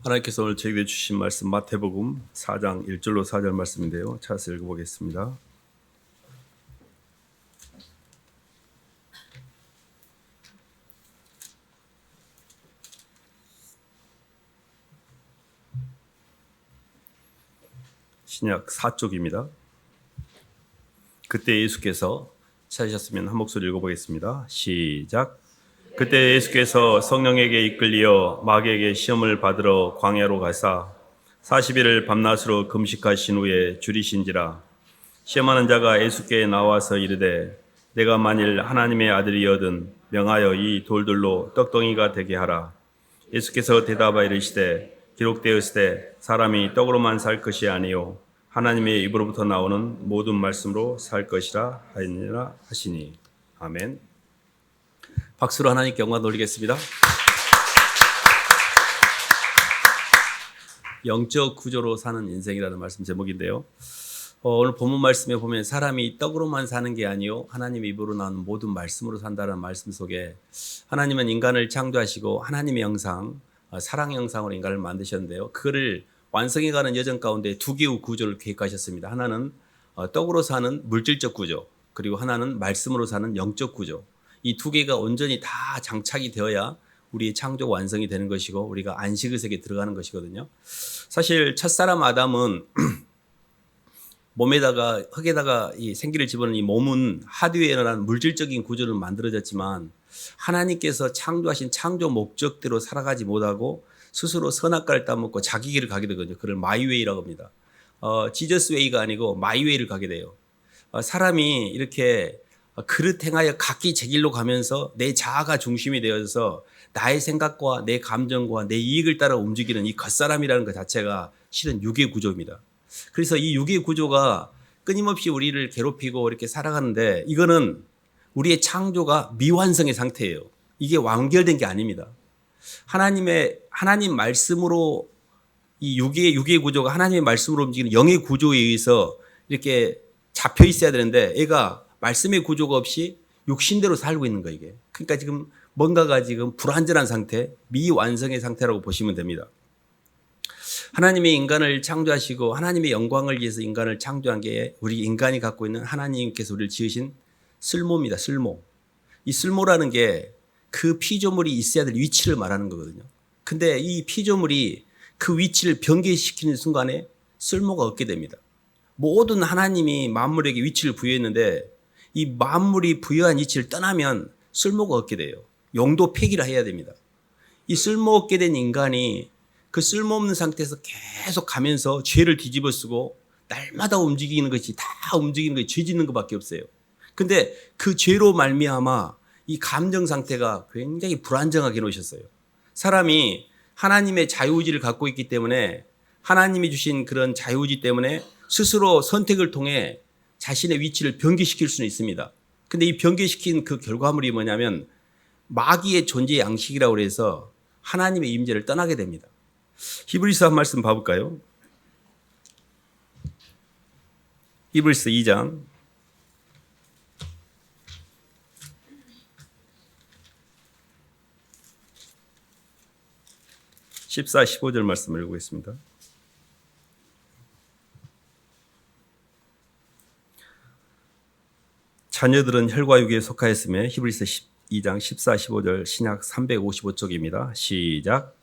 하나님께서 오늘 저에게 주신 말씀 마태복음 4장 1절로 4절 말씀인데요. 찾아서 읽어보겠습니다. 신약 4쪽입니다. 그때 예수께서 찾으셨으면 한 목소리 읽어보겠습니다. 시작. 그때 예수께서 성령에게 이끌리어 마귀에게 시험을 받으러 광야로 가사 40일을 밤낮으로 금식하신 후에 줄이신지라. 시험하는 자가 예수께 나와서 이르되 내가 만일 하나님의 아들이여든 명하여 이 돌들로 떡덩이가 되게 하라. 예수께서 대답하여 이르시되 기록되었으되 사람이 떡으로만 살 것이 아니요 하나님의 입으로부터 나오는 모든 말씀으로 살 것이라 하였느니라 하시니. 아멘. 박수로 하나님께 영광 돌리겠습니다. 영적 구조로 사는 인생이라는 말씀 제목인데요. 오늘 본문 말씀에 보면 사람이 떡으로만 사는 게 아니요 하나님의 입으로 나오는 모든 말씀으로 산다는 말씀 속에 하나님은 인간을 창조하시고 하나님의 형상, 사랑의 형상으로 인간을 만드셨는데요. 그거를 완성해가는 여정 가운데 두 개의 구조를 계획하셨습니다. 하나는 떡으로 사는 물질적 구조, 그리고 하나는 말씀으로 사는 영적 구조. 이 두 개가 온전히 다 장착이 되어야 우리의 창조가 완성이 되는 것이고 우리가 안식의 세계에 들어가는 것이거든요. 사실 첫사람 아담은 몸에다가 흙에다가 이 생기를 집어넣은 이 몸은 하드웨어라는 물질적인 구조를 만들어졌지만 하나님께서 창조하신 창조 목적대로 살아가지 못하고 스스로 선악과를 따먹고 자기 길을 가게 되거든요. 그걸 마이웨이라고 합니다. 지저스 웨이가 아니고 마이웨이를 가게 돼요. 사람이 이렇게 그릇 행하여 각기 제 길로 가면서 내 자아가 중심이 되어서 나의 생각과 내 감정과 내 이익을 따라 움직이는 이 겉사람이라는 것 자체가 실은 육의 구조입니다. 그래서 이 육의 구조가 끊임없이 우리를 괴롭히고 이렇게 살아가는데 이거는 우리의 창조가 미완성의 상태예요. 이게 완결된 게 아닙니다. 하나님 말씀으로 이 육의 구조가 하나님의 말씀으로 움직이는 영의 구조에 의해서 이렇게 잡혀 있어야 되는데 얘가 말씀의 구조가 없이 육신대로 살고 있는 거예요, 이게. 그러니까 지금 뭔가가 지금 불완전한 상태, 미완성의 상태라고 보시면 됩니다. 하나님의 인간을 창조하시고 하나님의 영광을 위해서 인간을 창조한 게 우리 인간이 갖고 있는 하나님께서 우리를 지으신 쓸모입니다, 쓸모. 이 쓸모라는 게 그 피조물이 있어야 될 위치를 말하는 거거든요. 근데 이 피조물이 그 위치를 변개시키는 순간에 쓸모가 없게 됩니다. 모든 하나님이 만물에게 위치를 부여했는데 이 만물이 부여한 위치를 떠나면 쓸모가 없게 돼요. 용도 폐기를 해야 됩니다. 이 쓸모없게 된 인간이 그 쓸모없는 상태에서 계속 가면서 죄를 뒤집어 쓰고 날마다 움직이는 것이 다 움직이는 것이 죄 짓는 것밖에 없어요. 근데 그 죄로 말미암아 이 감정 상태가 굉장히 불안정하게 놓으셨어요. 사람이 하나님의 자유의지를 갖고 있기 때문에 하나님이 주신 그런 자유의지 때문에 스스로 선택을 통해 자신의 위치를 변개시킬 수는 있습니다. 근데 이 변개시킨 그 결과물이 뭐냐면 마귀의 존재의 양식이라고 해서 하나님의 임재를 떠나게 됩니다. 히브리서 한 말씀 봐볼까요? 히브리서 2장 14, 15절 말씀을 읽겠습니다. 자녀들은 혈과 육에 속하였으며 히브리서 2장 14, 15절 신약 355쪽입니다. 시작.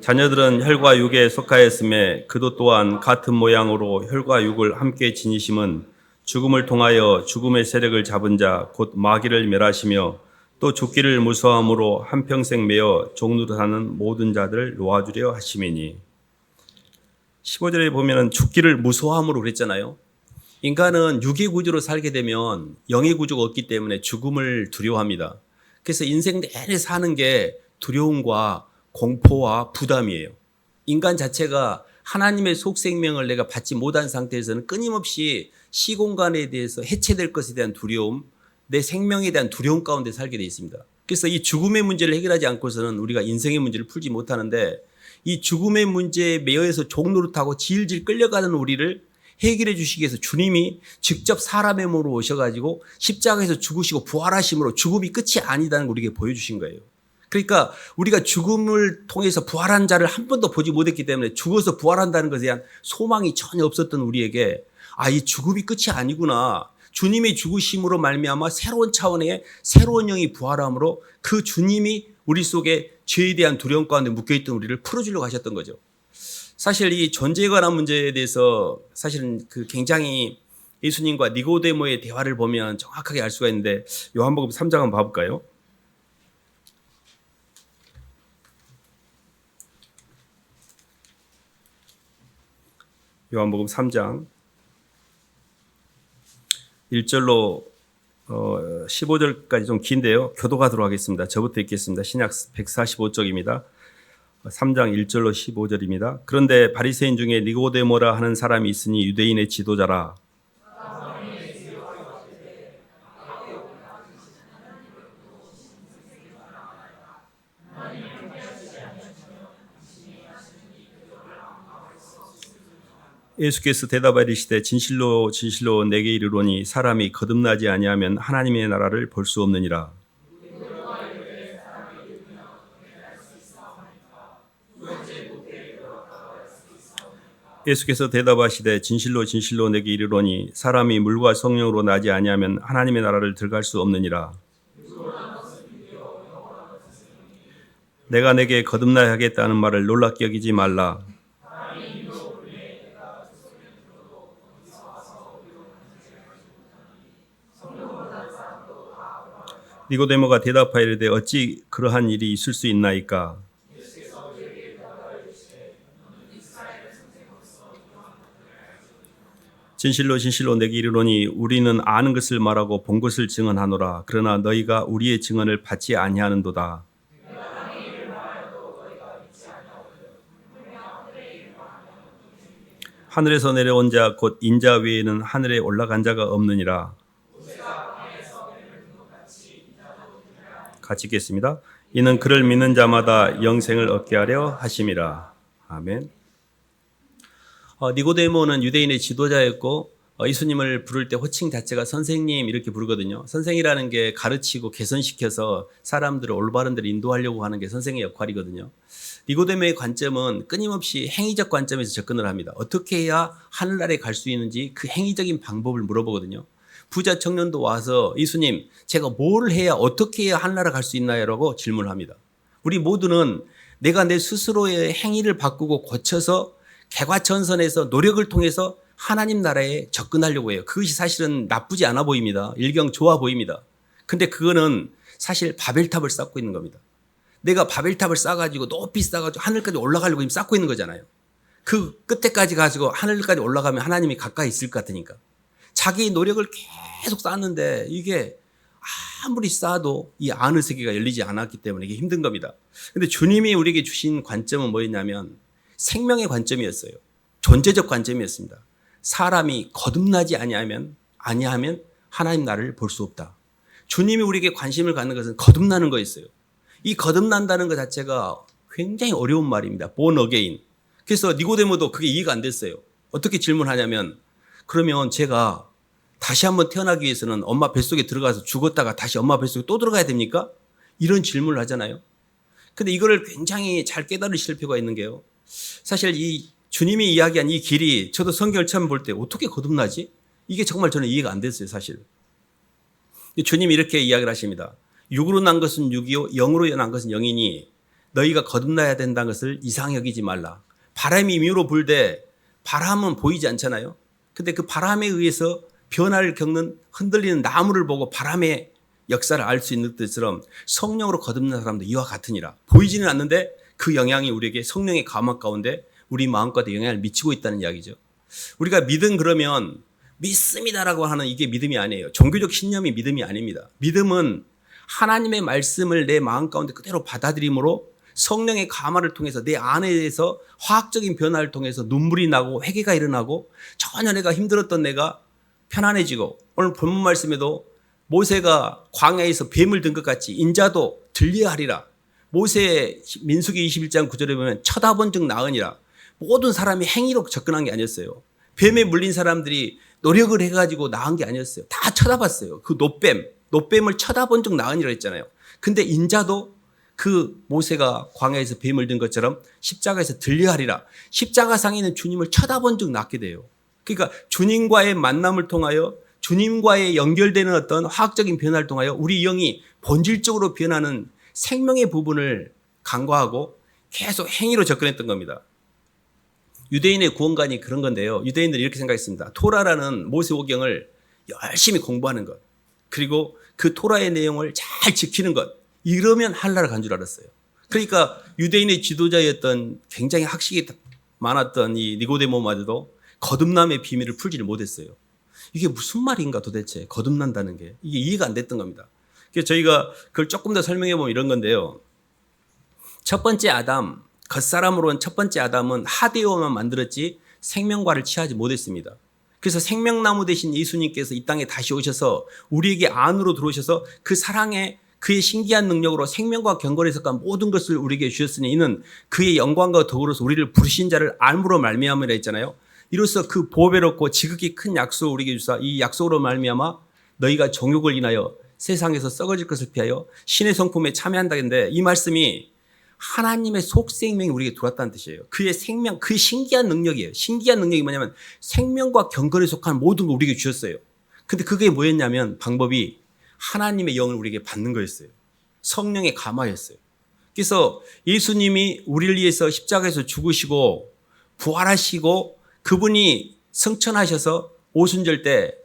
자녀들은 혈과 육에 속하였으며 그도 또한 같은 모양으로 혈과 육을 함께 지니심은 죽음을 통하여 죽음의 세력을 잡은 자 곧 마귀를 멸하시며 또 죽기를 무서워함으로 한평생 매어 종로로 사는 모든 자들을 놓아주려 하심이니. 15절에 보면 죽기를 무서워함으로 그랬잖아요. 인간은 육의 구조로 살게 되면 영의 구조가 없기 때문에 죽음을 두려워합니다. 그래서 인생 내내 사는 게 두려움과 공포와 부담이에요. 인간 자체가 하나님의 속생명을 내가 받지 못한 상태에서는 끊임없이 시공간에 대해서 해체될 것에 대한 두려움, 내 생명에 대한 두려움 가운데 살게 되어 있습니다. 그래서 이 죽음의 문제를 해결하지 않고서는 우리가 인생의 문제를 풀지 못하는데 이 죽음의 문제에 매여서 종노릇하고 질질 끌려가는 우리를 해결해 주시기 위해서 주님이 직접 사람의 몸으로 오셔가지고 십자가에서 죽으시고 부활하심으로 죽음이 끝이 아니다는 걸 우리에게 보여주신 거예요. 그러니까 우리가 죽음을 통해서 부활한 자를 한 번도 보지 못했기 때문에 죽어서 부활한다는 것에 대한 소망이 전혀 없었던 우리에게 이 죽음이 끝이 아니구나. 주님의 죽으심으로 말미암아 새로운 차원의 새로운 영이 부활함으로 그 주님이 우리 속에 죄에 대한 두려움 가운데 묶여있던 우리를 풀어주려고 하셨던 거죠. 사실 이 존재에 관한 문제에 대해서 사실은 그 굉장히 예수님과 니고데모의 대화를 보면 정확하게 알 수가 있는데 요한복음 3장 한번 봐볼까요? 요한복음 3장 1절로 15절까지 좀 긴데요. 교도하도록 하겠습니다. 저부터 읽겠습니다. 신약 145쪽입니다. 3장 1절로 15절입니다. 그런데 바리새인 중에 니고데모라 하는 사람이 있으니 유대인의 지도자라. 예수께서 대답하시되 진실로 진실로 내게 이르노니 사람이 거듭나지 아니하면 하나님의 나라를 볼 수 없느니라. 예수께서 대답하시되 진실로 진실로 내게 이르노니 사람이 물과 성령으로 나지 아니하면 하나님의 나라를 들어갈 수 없느니라. 내가 내게 거듭나야 하겠다는 말을 놀랍게 여기지 말라. 니고데모가 대답하여 이르되 어찌 그러한 일이 있을 수 있나이까. 진실로 진실로 내게 이르노니 우리는 아는 것을 말하고 본 것을 증언하노라. 그러나 너희가 우리의 증언을 받지 아니하는도다. 하늘에서 내려온 자 곧 인자 외에는 하늘에 올라간 자가 없느니라. 같이 읽겠습니다. 이는 그를 믿는 자마다 영생을 얻게 하려 하심이라. 아멘. 니고데모는 유대인의 지도자였고 예수님을 부를 때 호칭 자체가 선생님 이렇게 부르거든요. 선생이라는 게 가르치고 개선시켜서 사람들을 올바른 데로 인도하려고 하는 게 선생의 역할이거든요. 니고데모의 관점은 끊임없이 행위적 관점에서 접근을 합니다. 어떻게 해야 하늘나라에 갈 수 있는지 그 행위적인 방법을 물어보거든요. 부자 청년도 와서 예수님 제가 뭘 해야 어떻게 해야 하늘나라 갈 수 있나요? 라고 질문합니다. 우리 모두는 내가 내 스스로의 행위를 바꾸고 고쳐서 개과천선해서 노력을 통해서 하나님 나라에 접근하려고 해요. 그것이 사실은 나쁘지 않아 보입니다. 일경 좋아 보입니다. 근데 그거는 사실 바벨탑을 쌓고 있는 겁니다. 내가 바벨탑을 쌓아가지고 높이 쌓아가지고 하늘까지 올라가려고 지금 쌓고 있는 거잖아요. 그 끝에까지 가지고 하늘까지 올라가면 하나님이 가까이 있을 것 같으니까. 자기 노력을 계속 쌓았는데 이게 아무리 쌓아도 이 아는 세계가 열리지 않았기 때문에 이게 힘든 겁니다. 근데 주님이 우리에게 주신 관점은 뭐였냐면 생명의 관점이었어요. 존재적 관점이었습니다. 사람이 거듭나지 아니하면 하나님 나라를 볼 수 없다. 주님이 우리에게 관심을 갖는 것은 거듭나는 거였어요. 이 거듭난다는 것 자체가 굉장히 어려운 말입니다. born again. 그래서 니고데모도 그게 이해가 안 됐어요. 어떻게 질문하냐면 그러면 제가 다시 한번 태어나기 위해서는 엄마 뱃속에 들어가서 죽었다가 다시 엄마 뱃속에 또 들어가야 됩니까? 이런 질문을 하잖아요. 근데 이거를 굉장히 잘 깨달으실 필요가 있는 게요. 사실 이 주님이 이야기한 이 길이 저도 성경을 처음 볼 때 어떻게 거듭나지? 이게 정말 저는 이해가 안 됐어요, 사실. 주님이 이렇게 이야기를 하십니다. 육으로 난 것은 육이요 영으로 난 것은 영이니 너희가 거듭나야 된다는 것을 이상히 여기지 말라. 바람이 임의로 불되 바람은 보이지 않잖아요. 근데 그 바람에 의해서 변화를 겪는 흔들리는 나무를 보고 바람의 역사를 알 수 있는 것처럼 성령으로 거듭난 사람도 이와 같으니라. 보이지는 않는데 그 영향이 우리에게 성령의 감화 가운데 우리 마음과도 영향을 미치고 있다는 이야기죠. 우리가 믿음 그러면 믿습니다라고 하는 이게 믿음이 아니에요. 종교적 신념이 믿음이 아닙니다. 믿음은 하나님의 말씀을 내 마음 가운데 그대로 받아들임으로 성령의 감화를 통해서 내 안에서 화학적인 변화를 통해서 눈물이 나고 회개가 일어나고 전혀 내가 힘들었던 내가 편안해지고 오늘 본문 말씀에도 모세가 광야에서 뱀을 든 것 같이 인자도 들려야 하리라. 모세 민수기 21장 9절에 보면 쳐다본 즉 나으니라. 모든 사람이 행위로 접근한 게 아니었어요. 뱀에 물린 사람들이 노력을 해가지고 나은 게 아니었어요. 다 쳐다봤어요. 그 노뱀을 쳐다본 즉 나으니라 했잖아요. 근데 인자도 그 모세가 광야에서 뱀을 든 것처럼 십자가에서 들려하리라. 십자가상에 있는 주님을 쳐다본 즉 낫게 돼요. 그러니까 주님과의 만남을 통하여 주님과의 연결되는 어떤 화학적인 변화를 통하여 우리 영이 본질적으로 변하는 생명의 부분을 간과하고 계속 행위로 접근했던 겁니다. 유대인의 구원관이 그런 건데요. 유대인들이 이렇게 생각했습니다. 토라라는 모세오경을 열심히 공부하는 것, 그리고 그 토라의 내용을 잘 지키는 것, 이러면 한나라 간 줄 알았어요. 그러니까 유대인의 지도자였던 굉장히 학식이 많았던 이 니고데모마저도 거듭남의 비밀을 풀지를 못했어요. 이게 무슨 말인가 도대체, 거듭난다는 게. 이게 이해가 안 됐던 겁니다. 그래서 저희가 그걸 조금 더 설명해 보면 이런 건데요. 첫 번째 아담, 겉사람으로 온 첫 번째 아담은 하데오만 만들었지 생명과를 취하지 못했습니다. 그래서 생명나무 대신 예수님께서 이 땅에 다시 오셔서 우리에게 안으로 들어오셔서 그 사랑의 그의 신기한 능력으로 생명과 경건에 속한 모든 것을 우리에게 주셨으니 이는 그의 영광과 더불어서 우리를 부르신 자를 알므로 말미암으라 했잖아요. 이로써 그 보배롭고 지극히 큰 약속을 우리에게 주사 이 약속으로 말미암아 너희가 정욕을 인하여 세상에서 썩어질 것을 피하여 신의 성품에 참여한다는데, 이 말씀이 하나님의 속생명이 우리에게 들어왔다는 뜻이에요. 그의 생명, 그의 신기한 능력이에요. 신기한 능력이 뭐냐면 생명과 경건에 속한 모든 걸 우리에게 주셨어요. 근데 그게 뭐였냐면 방법이 하나님의 영을 우리에게 받는 거였어요. 성령의 감화였어요. 그래서 예수님이 우리를 위해서 십자가에서 죽으시고 부활하시고 그분이 성천하셔서 오순절 때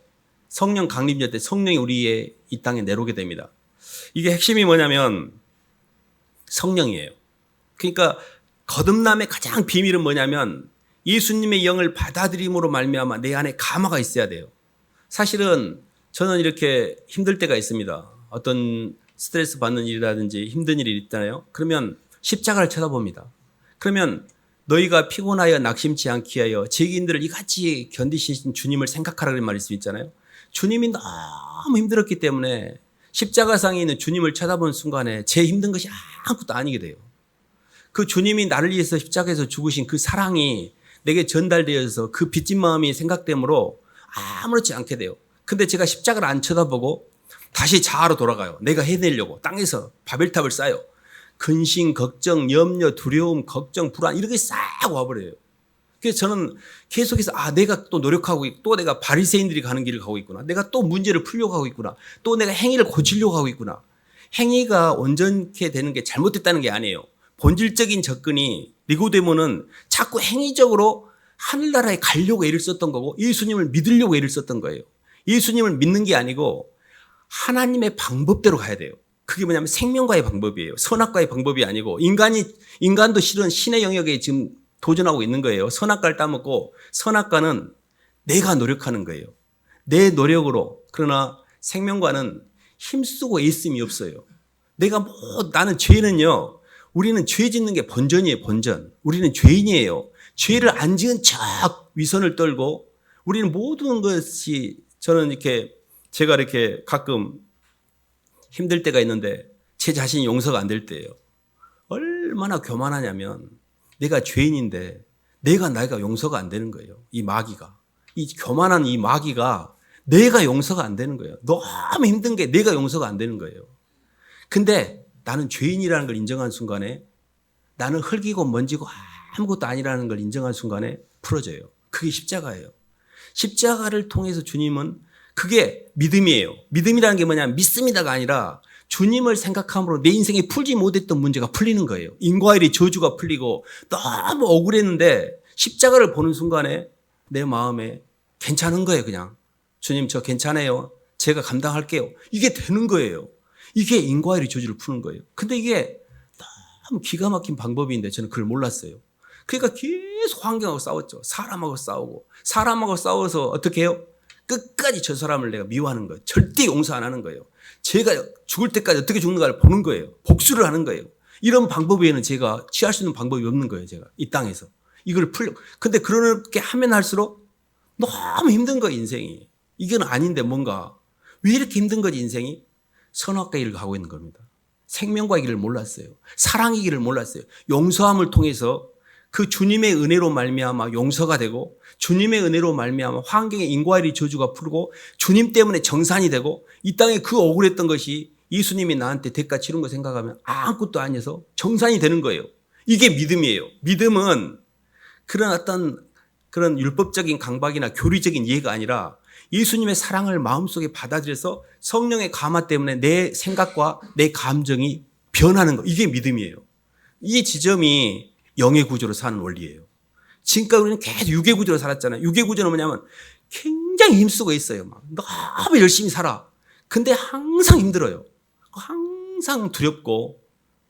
성령 강림절 때 성령이 우리의 이 땅에 내려오게 됩니다. 이게 핵심이 뭐냐면 성령이에요. 그러니까 거듭남의 가장 비밀은 뭐냐면 예수님의 영을 받아들임으로 말미암아 내 안에 감화가 있어야 돼요. 사실은 저는 이렇게 힘들 때가 있습니다. 어떤 스트레스 받는 일이라든지 힘든 일이 있잖아요. 그러면 십자가를 쳐다봅니다. 그러면 너희가 피곤하여 낙심치 않게 하여 죄인들을 이같이 견디신 주님을 생각하라 그런 말일 수 있잖아요. 주님이 너무 힘들었기 때문에 십자가상에 있는 주님을 쳐다보는 순간에 제 힘든 것이 아무것도 아니게 돼요. 그 주님이 나를 위해서 십자가에서 죽으신 그 사랑이 내게 전달되어서 그 빚진 마음이 생각되므로 아무렇지 않게 돼요. 근데 제가 십자가를 안 쳐다보고 다시 자아로 돌아가요. 내가 해내려고 땅에서 바벨탑을 쌓아요. 근심, 걱정, 염려, 두려움, 걱정, 불안 이렇게 싹 와버려요. 그래서 저는 계속해서 내가 또 노력하고 있고 또 내가 바리새인들이 가는 길을 가고 있구나. 내가 또 문제를 풀려고 하고 있구나. 또 내가 행위를 고치려고 하고 있구나. 행위가 온전케 되는 게 잘못됐다는 게 아니에요. 본질적인 접근이 니고데모는 자꾸 행위적으로 하늘나라에 가려고 애를 썼던 거고 예수님을 믿으려고 애를 썼던 거예요. 예수님을 믿는 게 아니고 하나님의 방법대로 가야 돼요. 그게 뭐냐면 생명과의 방법이에요. 선악과의 방법이 아니고 인간도 실은 신의 영역에 지금 도전하고 있는 거예요. 선악과를 따먹고 선악과는 내가 노력하는 거예요. 내 노력으로. 그러나 생명과는 힘쓰고 애씀이 없어요. 나는 죄는요. 우리는 죄 짓는 게 본전이에요. 본전. 우리는 죄인이에요. 죄를 안 지은 척 위선을 떨고 우리는 모든 것이 저는 제가 이렇게 가끔 힘들 때가 있는데 제 자신이 용서가 안 될 때예요. 얼마나 교만하냐면 내가 죄인인데 내가 용서가 안 되는 거예요. 이 마귀가. 이 교만한 이 마귀가 내가 용서가 안 되는 거예요. 너무 힘든 게 내가 용서가 안 되는 거예요. 근데 나는 죄인이라는 걸 인정한 순간에 나는 흙이고 먼지고 아무것도 아니라는 걸 인정한 순간에 풀어져요. 그게 십자가예요. 십자가를 통해서 주님은 그게 믿음이에요. 믿음이라는 게 뭐냐면 믿습니다가 아니라 주님을 생각함으로 내 인생에 풀지 못했던 문제가 풀리는 거예요. 인과일의 저주가 풀리고 너무 억울했는데 십자가를 보는 순간에 내 마음에 괜찮은 거예요. 그냥 주님 저 괜찮아요. 제가 감당할게요. 이게 되는 거예요. 이게 인과일의 저주를 푸는 거예요. 근데 이게 너무 기가 막힌 방법인데 저는 그걸 몰랐어요. 그러니까 계속 환경하고 싸웠죠. 사람하고 싸우고 사람하고 싸워서 어떻게 해요? 끝까지 저 사람을 내가 미워하는 거예요. 절대 용서 안 하는 거예요. 제가 죽을 때까지 어떻게 죽는가를 보는 거예요. 복수를 하는 거예요. 이런 방법 외에는 제가 취할 수 있는 방법이 없는 거예요. 제가 이 땅에서. 이걸 근데 그렇게 하면 할수록 너무 힘든 거예요. 인생이. 이건 아닌데 뭔가. 왜 이렇게 힘든 거지 인생이? 선악과 길을 가고 있는 겁니다. 생명과 길을 몰랐어요. 사랑의 길을 몰랐어요. 용서함을 통해서 그 주님의 은혜로 말미암아 용서가 되고 주님의 은혜로 말미암아 환경의 인과일의 저주가 풀고 주님 때문에 정산이 되고 이 땅에 그 억울했던 것이 예수님이 나한테 대가 치른 거 생각하면 아무것도 아니어서 정산이 되는 거예요. 이게 믿음이에요. 믿음은 그런 어떤 그런 율법적인 강박이나 교리적인 이해가 아니라 예수님의 사랑을 마음속에 받아들여서 성령의 감화 때문에 내 생각과 내 감정이 변하는 거. 이게 믿음이에요. 이 지점이 영의 구조로 사는 원리예요. 지금까지 우리는 계속 육의 구조로 살았잖아요. 육의 구조는 뭐냐면 굉장히 힘쓰고 있어요. 막 너무 열심히 살아. 근데 항상 힘들어요. 항상 두렵고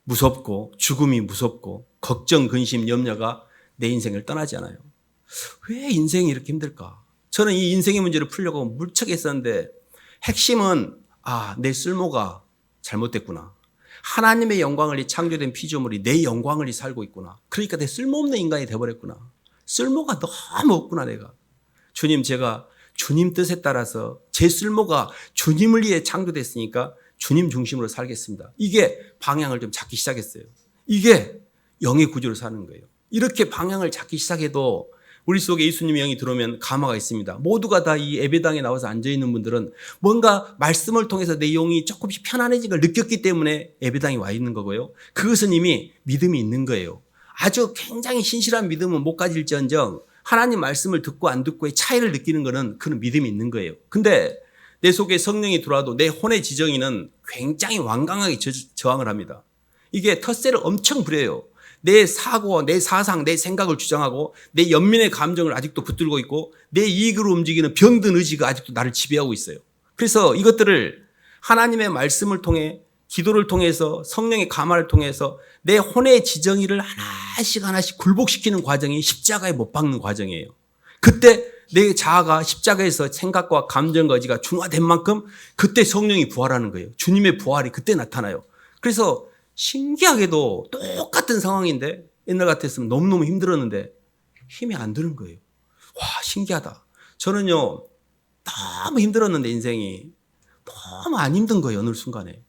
무섭고 죽음이 무섭고 걱정, 근심, 염려가 내 인생을 떠나지 않아요. 왜 인생이 이렇게 힘들까? 저는 이 인생의 문제를 풀려고 물척 했었는데 핵심은 내 쓸모가 잘못됐구나. 하나님의 영광을 창조된 피조물이 내 영광을 살고 있구나. 그러니까 내 쓸모없는 인간이 돼버렸구나. 쓸모가 너무 없구나 내가. 주님, 제가 주님 뜻에 따라서 제 쓸모가 주님을 위해 창조됐으니까 주님 중심으로 살겠습니다. 이게 방향을 좀 잡기 시작했어요. 이게 영의 구조로 사는 거예요. 이렇게 방향을 잡기 시작해도 우리 속에 예수님의 영이 들어오면 감화가 있습니다. 모두가 다 이 예배당에 나와서 앉아있는 분들은 뭔가 말씀을 통해서 내 영이 조금씩 편안해진 걸 느꼈기 때문에 예배당에 와 있는 거고요. 그것은 이미 믿음이 있는 거예요. 아주 굉장히 신실한 믿음은 못 가질지언정 하나님 말씀을 듣고 안 듣고의 차이를 느끼는 거는 그런 믿음이 있는 거예요. 근데 내 속에 성령이 들어와도 내 혼의 지정이는 굉장히 완강하게 저항을 합니다. 이게 텃세를 엄청 부려요. 내 사고, 내 사상, 내 생각을 주장하고 내 연민의 감정을 아직도 붙들고 있고 내 이익으로 움직이는 병든 의지가 아직도 나를 지배하고 있어요. 그래서 이것들을 하나님의 말씀을 통해 기도를 통해서 성령의 감화를 통해서 내 혼의 지정의를 하나씩 굴복시키는 과정이 십자가에 못 박는 과정이에요. 그때 내 자아가 십자가에서 생각과 감정과 의지가 중화된 만큼 그때 성령이 부활하는 거예요. 주님의 부활이 그때 나타나요. 그래서 신기하게도 똑같은 상황인데 옛날 같았으면 너무너무 힘들었는데 힘이 안 드는 거예요. 와, 신기하다. 저는요, 너무 힘들었는데 인생이 너무 안 힘든 거예요. 어느 순간에.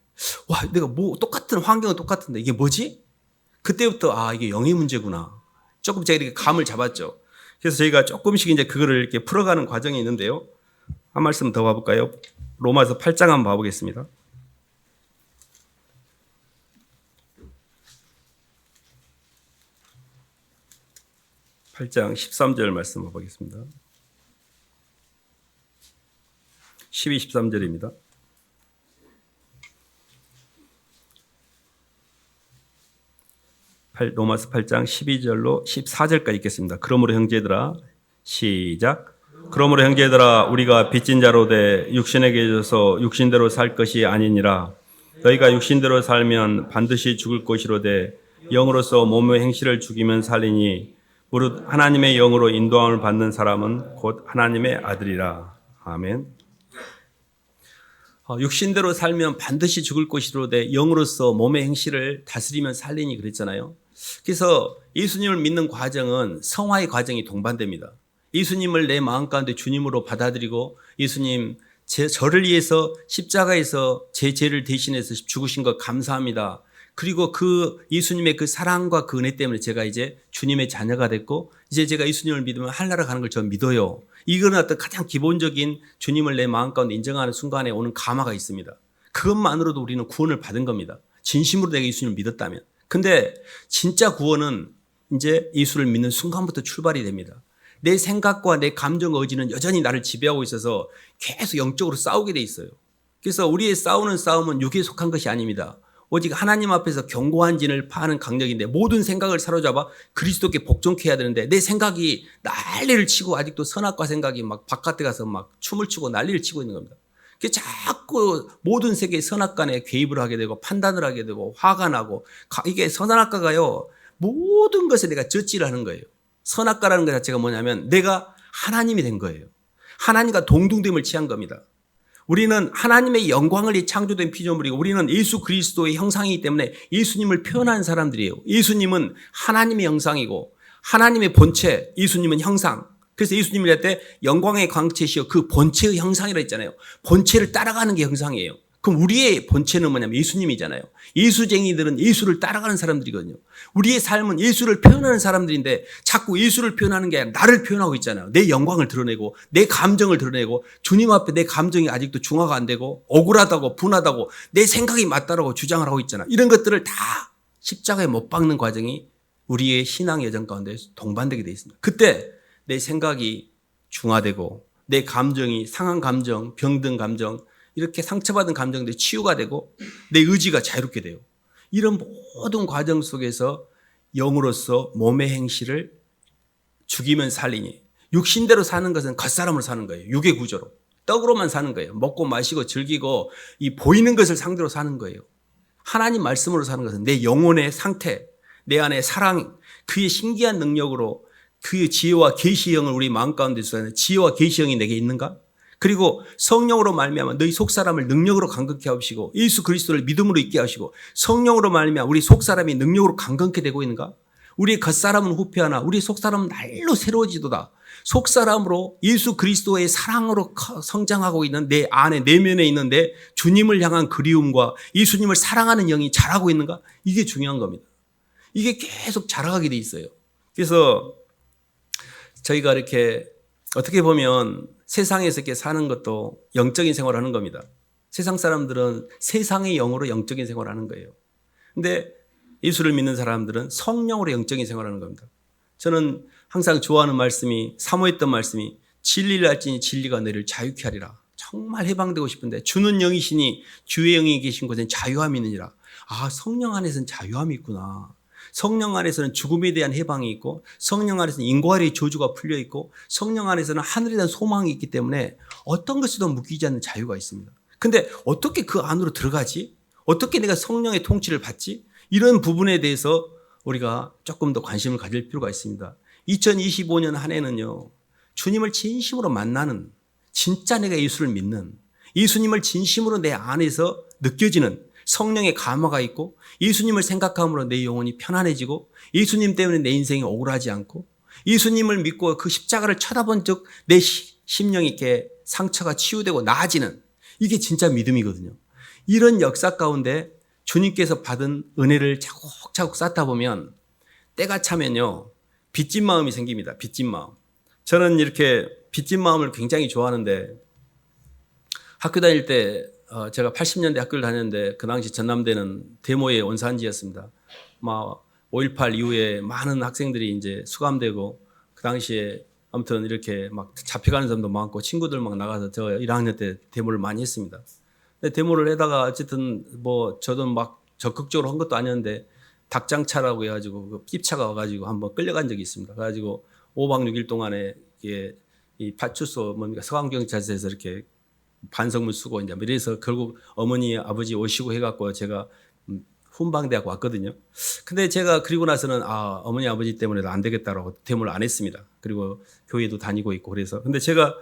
와, 내가 똑같은 환경은 똑같은데 이게 뭐지? 그때부터 이게 영의 문제구나. 조금 제가 이렇게 감을 잡았죠. 그래서 저희가 조금씩 이제 그거를 이렇게 풀어가는 과정이 있는데요. 한 말씀 더 봐볼까요? 로마서 8장 한번 봐보겠습니다. (8장) 13절 말씀 봐보겠습니다. 12, 13절입니다. 로마서 8장 12절로 14절까지 읽겠습니다. 그러므로 형제들아, 시작. 그러므로 형제들아, 우리가 빚진 자로 돼 육신에게 져서 육신대로 살 것이 아니니라. 너희가 육신대로 살면 반드시 죽을 것이로되 영으로서 몸의 행실을 죽이면 살리니 무릇 하나님의 영으로 인도함을 받는 사람은 곧 하나님의 아들이라. 아멘. 육신대로 살면 반드시 죽을 것이로되 영으로서 몸의 행실을 다스리면 살리니 그랬잖아요. 그래서 예수님을 믿는 과정은 성화의 과정이 동반됩니다. 예수님을 내 마음 가운데 주님으로 받아들이고 예수님 저를 위해서 십자가에서 제 죄를 대신해서 죽으신 것 감사합니다. 그리고 그 예수님의 그 사랑과 그 은혜 때문에 제가 이제 주님의 자녀가 됐고 이제 제가 예수님을 믿으면 하늘나라 가는 걸 저 믿어요. 이거는 어떤 가장 기본적인 주님을 내 마음 가운데 인정하는 순간에 오는 감화가 있습니다. 그것만으로도 우리는 구원을 받은 겁니다. 진심으로 내가 예수님을 믿었다면. 근데 진짜 구원은 이제 예수를 믿는 순간부터 출발이 됩니다. 내 생각과 내 감정과 의지는 여전히 나를 지배하고 있어서 계속 영적으로 싸우게 돼 있어요. 그래서 우리의 싸우는 싸움은 육에 속한 것이 아닙니다. 오직 하나님 앞에서 견고한 진을 파하는 강력인데 모든 생각을 사로잡아 그리스도께 복종케 해야 되는데 내 생각이 난리를 치고 아직도 선악과 생각이 막 바깥에 가서 막 춤을 추고 난리를 치고 있는 겁니다. 자꾸 모든 세계의 선악간에 개입을 하게 되고 판단을 하게 되고 화가 나고 이게 선악과가요 모든 것에 내가 젖지를 하는 거예요. 선악과라는 것 자체가 뭐냐면 내가 하나님이 된 거예요. 하나님과 동등됨을 취한 겁니다. 우리는 하나님의 영광을 창조된 피조물이고 우리는 예수 그리스도의 형상이기 때문에 예수님을 표현하는 사람들이에요. 예수님은 하나님의 형상이고 하나님의 본체, 예수님은 형상. 그래서 예수님을 할 때 영광의 광채시여 그 본체의 형상이라 했잖아요. 본체를 따라가는 게 형상이에요. 그럼 우리의 본체는 뭐냐면 예수님이잖아요. 예수쟁이들은 예수를 따라가는 사람들이거든요. 우리의 삶은 예수를 표현하는 사람들인데 자꾸 예수를 표현하는 게 아니라 나를 표현하고 있잖아요. 내 영광을 드러내고 내 감정을 드러내고 주님 앞에 내 감정이 아직도 중화가 안 되고 억울하다고 분하다고 내 생각이 맞다라고 주장을 하고 있잖아요. 이런 것들을 다 십자가에 못 박는 과정이 우리의 신앙 여정 가운데 동반되게 되어 있습니다. 그때 내 생각이 중화되고 내 감정이 상한 감정, 병든 감정, 이렇게 상처받은 감정들이 치유가 되고 내 의지가 자유롭게 돼요. 이런 모든 과정 속에서 영으로서 몸의 행실을 죽이면 살리니 육신대로 사는 것은 겉사람으로 사는 거예요. 육의 구조로. 떡으로만 사는 거예요. 먹고 마시고 즐기고 이 보이는 것을 상대로 사는 거예요. 하나님 말씀으로 사는 것은 내 영혼의 상태, 내 안에 사랑, 그의 신기한 능력으로 그의 지혜와 계시의 영을 우리 마음 가운데 있어야 지혜와 계시의 영이 내게 있는가? 그리고 성령으로 말미암아 너희 속사람을 능력으로 강건케 하시고 예수 그리스도를 믿음으로 있게 하시고 성령으로 말미암아 우리 속사람이 능력으로 강건케 되고 있는가? 우리의 겉사람은 후패하나 우리 속사람은 날로 새로워지도다. 속사람으로 예수 그리스도의 사랑으로 성장하고 있는 내 안에 내면에 있는 내 주님을 향한 그리움과 예수님을 사랑하는 영이 자라고 있는가? 이게 중요한 겁니다. 이게 계속 자라가게 돼 있어요. 그래서 저희가 이렇게 어떻게 보면 세상에서 이렇게 사는 것도 영적인 생활을 하는 겁니다. 세상 사람들은 세상의 영으로 영적인 생활을 하는 거예요. 근데 예수를 믿는 사람들은 성령으로 영적인 생활을 하는 겁니다. 저는 항상 좋아하는 말씀이 사모했던 말씀이 진리를 알지니 진리가 너를 자유케 하리라. 정말 해방되고 싶은데 주는 영이시니 주의 영이 계신 곳엔 자유함이 있느니라. 아, 성령 안에서는 자유함이 있구나. 성령 안에서는 죽음에 대한 해방이 있고 성령 안에서는 인과의 저주가 풀려 있고 성령 안에서는 하늘에 대한 소망이 있기 때문에 어떤 것에도 묶이지 않는 자유가 있습니다. 근데 어떻게 그 안으로 들어가지? 어떻게 내가 성령의 통치를 받지? 이런 부분에 대해서 우리가 조금 더 관심을 가질 필요가 있습니다. 2025년 한 해는요, 주님을 진심으로 만나는, 진짜 내가 예수를 믿는, 예수님을 진심으로 내 안에서 느껴지는 성령의 감화가 있고 예수님을 생각함으로 내 영혼이 편안해지고 예수님 때문에 내 인생이 억울하지 않고 예수님을 믿고 그 십자가를 쳐다본 적 내 심령이 이렇게 상처가 치유되고 나아지는 이게 진짜 믿음이거든요. 이런 역사 가운데 주님께서 받은 은혜를 차곡차곡 쌓다 보면 때가 차면요 빚진 마음이 생깁니다. 빚진 마음. 저는 이렇게 빚진 마음을 굉장히 좋아하는데 학교 다닐 때 제가 80년대 학교를 다녔는데 그 당시 전남대는 데모의 원산지였습니다. 5.18 이후에 많은 학생들이 이제 수감되고 그 당시에 아무튼 이렇게 막 잡혀가는 사람도 많고 친구들 막 나가서 저 1학년 때 데모를 많이 했습니다. 근데 데모를 하다가 어쨌든 저도 막 적극적으로 한 것도 아니었는데 닭장차라고 해가지고 그 핍차가 와가지고 한번 끌려간 적이 있습니다. 그래가지고 5박 6일 동안에 이 파출소 서강경찰서에서 이렇게 반성문 쓰고 이제 이래서 결국 어머니 아버지 오시고 해갖고 제가 훈방대학 왔거든요. 근데 제가 그리고 나서는 어머니 아버지 때문에도 안 되겠다라고 데모를 안 했습니다. 그리고 교회도 다니고 있고 그래서 근데 제가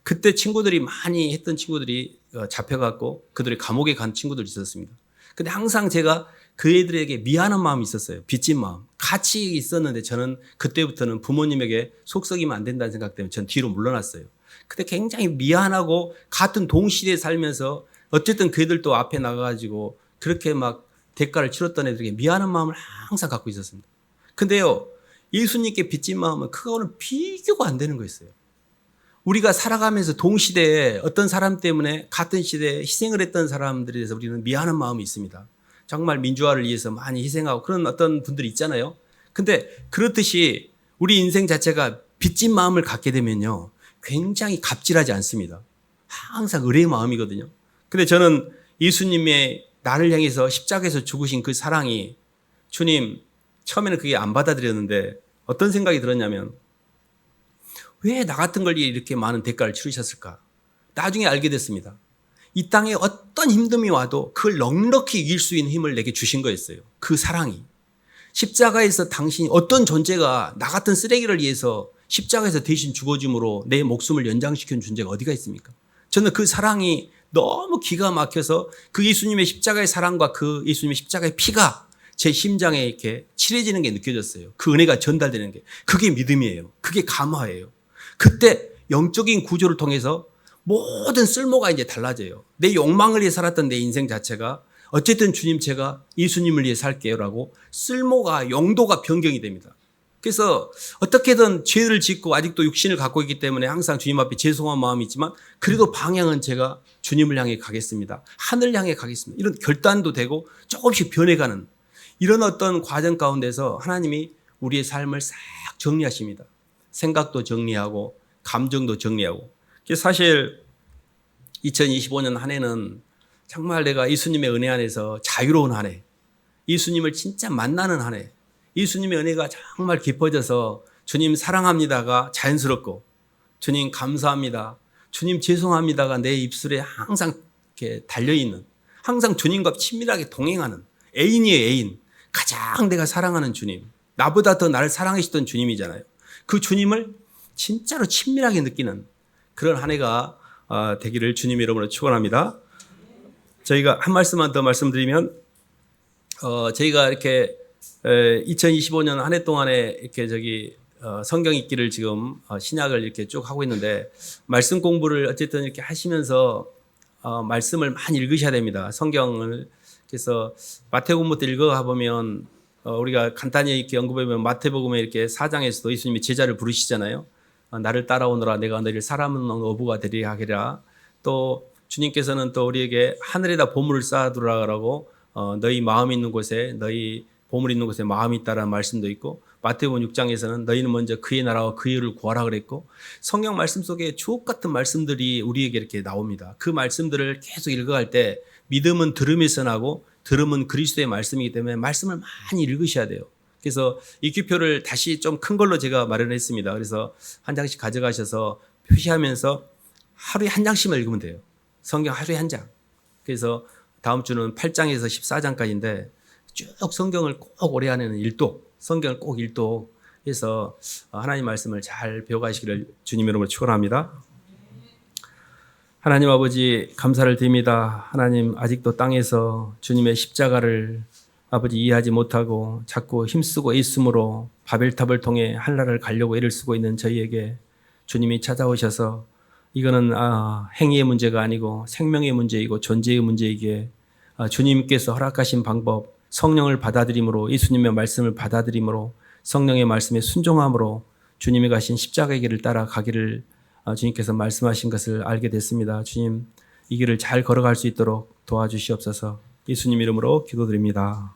그때 친구들이 많이 했던 친구들이 잡혀갖고 그들이 감옥에 간 친구들이 있었습니다. 근데 항상 제가 그 애들에게 미안한 마음이 있었어요. 빚진 마음. 같이 있었는데 저는 그때부터는 부모님에게 속썩이면 안 된다는 생각 때문에 전 뒤로 물러났어요. 근데 굉장히 미안하고 같은 동시대에 살면서 어쨌든 그 애들도 앞에 나가가지고 그렇게 막 대가를 치렀던 애들에게 미안한 마음을 항상 갖고 있었습니다. 근데요, 예수님께 빚진 마음은 그거는 비교가 안 되는 거였어요. 우리가 살아가면서 동시대에 어떤 사람 때문에 같은 시대에 희생을 했던 사람들에 대해서 우리는 미안한 마음이 있습니다. 정말 민주화를 위해서 많이 희생하고 그런 어떤 분들이 있잖아요. 근데 그렇듯이 우리 인생 자체가 빚진 마음을 갖게 되면요. 굉장히 갑질하지 않습니다. 항상 의뢰의 마음이거든요. 근데 저는 예수님의 나를 향해서 십자가에서 죽으신 그 사랑이 주님 처음에는 그게 안 받아들였는데 어떤 생각이 들었냐면 왜 나 같은 걸 이렇게 많은 대가를 치르셨을까? 나중에 알게 됐습니다. 이 땅에 어떤 힘듦이 와도 그걸 넉넉히 이길 수 있는 힘을 내게 주신 거였어요. 그 사랑이. 십자가에서 당신이 어떤 존재가 나 같은 쓰레기를 위해서 십자가에서 대신 죽어줌으로 내 목숨을 연장시킨 존재가 어디가 있습니까? 저는 그 사랑이 너무 기가 막혀서 그 예수님의 십자가의 사랑과 그 예수님의 십자가의 피가 제 심장에 이렇게 칠해지는 게 느껴졌어요. 그 은혜가 전달되는 게. 그게 믿음이에요. 그게 감화예요. 그때 영적인 구조를 통해서 모든 쓸모가 이제 달라져요. 내 욕망을 위해 살았던 내 인생 자체가 어쨌든 주님 제가 예수님을 위해 살게요라고 쓸모가 용도가 변경이 됩니다. 그래서 어떻게든 죄를 짓고 아직도 육신을 갖고 있기 때문에 항상 주님 앞에 죄송한 마음이 있지만 그래도 방향은 제가 주님을 향해 가겠습니다. 하늘 향해 가겠습니다. 이런 결단도 되고 조금씩 변해가는 이런 어떤 과정 가운데서 하나님이 우리의 삶을 싹 정리하십니다. 생각도 정리하고 감정도 정리하고. 사실 2025년 한 해는 정말 내가 예수님의 은혜 안에서 자유로운 한 해, 예수님을 진짜 만나는 한 해, 예수님의 은혜가 정말 깊어져서 주님 사랑합니다가 자연스럽고 주님 감사합니다, 주님 죄송합니다가 내 입술에 항상 이렇게 달려있는, 항상 주님과 친밀하게 동행하는 애인이에요. 애인. 가장 내가 사랑하는 주님, 나보다 더 나를 사랑하시던 주님이잖아요. 그 주님을 진짜로 친밀하게 느끼는 그런 한 해가 되기를 주님의 이름으로 축원합니다. 저희가 한 말씀만 더 말씀드리면 저희가 이렇게 2025년 한 해 동안에 이렇게 성경 읽기를 지금 신약을 이렇게 쭉 하고 있는데 말씀 공부를 어쨌든 이렇게 하시면서 말씀을 많이 읽으셔야 됩니다. 성경을. 그래서 마태복음부터 읽어가 보면 우리가 간단히 이렇게 연구해보면 마태복음에 이렇게 4장에서도 예수님이 제자를 부르시잖아요. 나를 따라오너라 내가 너희를 사람은 어부가 되리라 하리라. 또 주님께서는 또 우리에게 하늘에다 보물을 쌓아두라라고 너희 마음 있는 곳에 너희 보물 있는 곳에 마음이 있다라는 말씀도 있고 마태복음 6장에서는 너희는 먼저 그의 나라와 그의 의를 구하라 그랬고 성경 말씀 속에 주옥 같은 말씀들이 우리에게 이렇게 나옵니다. 그 말씀들을 계속 읽어갈 때 믿음은 들음에서 나고 들음은 그리스도의 말씀이기 때문에 말씀을 많이 읽으셔야 돼요. 그래서 이큐표를 다시 좀 큰 걸로 제가 마련했습니다. 그래서 한 장씩 가져가셔서 표시하면서 하루에 한 장씩만 읽으면 돼요. 성경 하루에 한 장. 그래서 다음 주는 8장에서 14장까지인데 쭉 성경을 꼭 올해 안에는 일독, 성경을 꼭 일독 해서 하나님 말씀을 잘 배워가시기를 주님 이름으로 축원합니다. 하나님 아버지 감사를 드립니다. 하나님 아직도 땅에서 주님의 십자가를 아버지 이해하지 못하고 자꾸 힘쓰고 애씀으로 바벨탑을 통해 한나라를 가려고 애를 쓰고 있는 저희에게 주님이 찾아오셔서 이거는 행위의 문제가 아니고 생명의 문제이고 존재의 문제이기에 주님께서 허락하신 방법 성령을 받아들임으로 예수님의 말씀을 받아들임으로 성령의 말씀에 순종함으로 주님이 가신 십자가의 길을 따라가기를 주님께서 말씀하신 것을 알게 됐습니다. 주님 이 길을 잘 걸어갈 수 있도록 도와주시옵소서. 예수님 이름으로 기도드립니다.